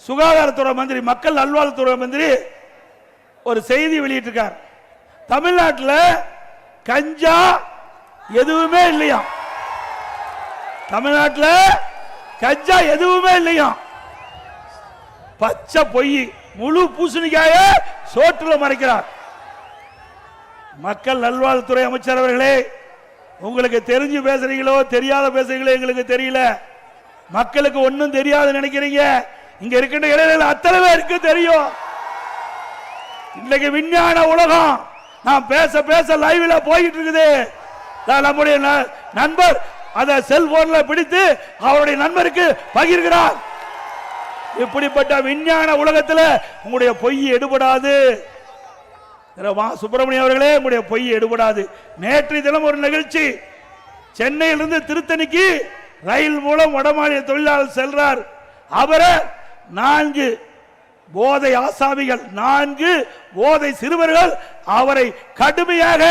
சுகாதாரத்துறை மந்திரி, மக்கள் நல்வாழ்வுத்துறை மந்திரி ஒரு செய்தி வெளியிட்டிருக்கார். தமிழ்நாட்டில் கஞ்சா எதுவுமே இல்லையா? தமிழ்நாட்டில் கஞ்சா எதுவுமே இல்லையா? பச்சை பொய், முழு பூசணிக்காய சோற்றுல மறைக்கிறார். மக்கள் நல்வாழ்வுத்துறை அமைச்சர் அவர்களே, உங்களுக்கு தெரிஞ்சு பேசுறீங்களோ தெரியாத பேசுறீங்களோ எங்களுக்கு தெரியல. மக்களுக்கு ஒன்னும் தெரியாது நினைக்கிறீங்க. இங்க இருக்கின்ற இளைஞர்கள் அத்தனை பேருக்கு தெரியும். இன்னைக்கு விஞ்ஞான உலகம் நான் பேச பேச லைவ்ல போயிட்டு இருக்குது. நம்முடைய நண்பர் அதை செல்போன்ல பிடித்து அவருடைய நண்பருக்கு பகிர்கிறார். இப்படிப்பட்ட விஞ்ஞான உலகத்தில் உங்களுடைய பொய் எடுபடாது. சுப்பிரமணியம் அவர்களே, உங்களுடைய பொய் எடுபடாது. நேற்றைய தினம் ஒரு நிகழ்ச்சி, சென்னையிலிருந்து திருத்தணிக்கு ரயில் மூலம் வடமாநில தொழிலாளர் செல்றார். அவரை 4 போதை ஆசாமிகள், 4 போதை சிறுவர்கள் அவரை கடுமையாக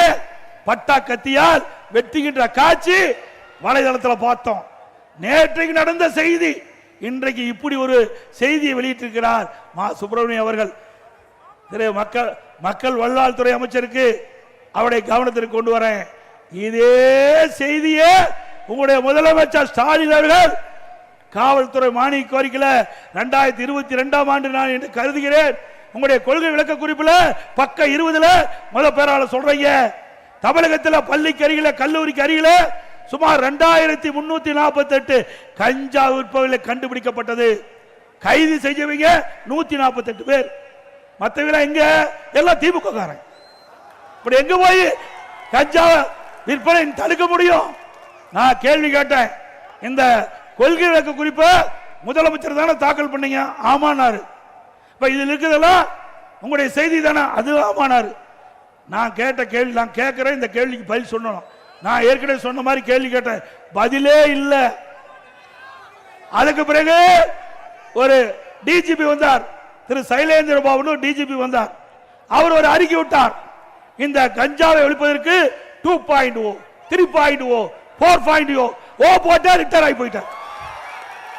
பட்டா கத்தியால் வெட்டுகின்ற காட்சி வலைதளத்தில் பார்த்தோம். நேற்றைக்கு நடந்த செய்தி. இன்றைக்கு இப்படி ஒரு செய்தியை வெளியிட்டிருக்கிறார் மா சுப்பிரமணியம் அவர்கள். மக்கள் நல்வாழ்வுத்துறை அமைச்சருக்கு அவருடைய கவனத்திற்கு கொண்டு வரேன். இதே செய்தியே உங்களுடைய முதலமைச்சர் ஸ்டாலின் அவர்கள் காவல்துறை மானிய கோரிக்கையில 2022ஆம் ஆண்டு நான் என்று கருதுகிறேன். உங்களுடைய கொள்கை விளக்க குறிப்பில் பக்க 20ல முதல் பேராளர் சொல்றீங்க, தமிழகத்தில் பள்ளிக்கு அருகில கல்லூரிக்கு அருகில சுமார் 2348 கஞ்சா விற்பவர்கள் கண்டுபிடிக்கப்பட்டது. கைது செஞ்சவங்க 148 பேர். மற்றவங்க எங்க? எல்லாம் திமுக காரன். இப்படி எங்க போய் கஞ்சா விற்பனை தடுக்க முடியும்? நான் கேள்வி கேட்டேன். இந்த கொள்கை விளக்க குறிப்பை முதலமைச்சர் தானே தாக்கல் பண்ணீங்க? ஆமானாரு. இப்ப இதில் இருக்குதெல்லாம் உங்களுடைய செய்தி தானே? அது ஆமானாரு. நான் கேட்ட கேள்வி, நான் கேட்கிறேன், இந்த கேள்விக்கு பதில் சொல்லணும். நான் ஏற்கனவே சொன்ன மாதிரி கேள்வி கேட்டேன், பதிலே இல்லை. அதுக்கு பிறகு ஒரு டிஜிபி வந்தார், திரு சைலேந்திர பாபு டிஜிபி வந்தார். அவர் ஒரு அறிக்கை விட்டார், இந்த கஞ்சாவை ஒழிப்பதற்கு 2.0, 3.0, 4.0 போட்டா ரிட்டர் ஆகி போயிட்டார்.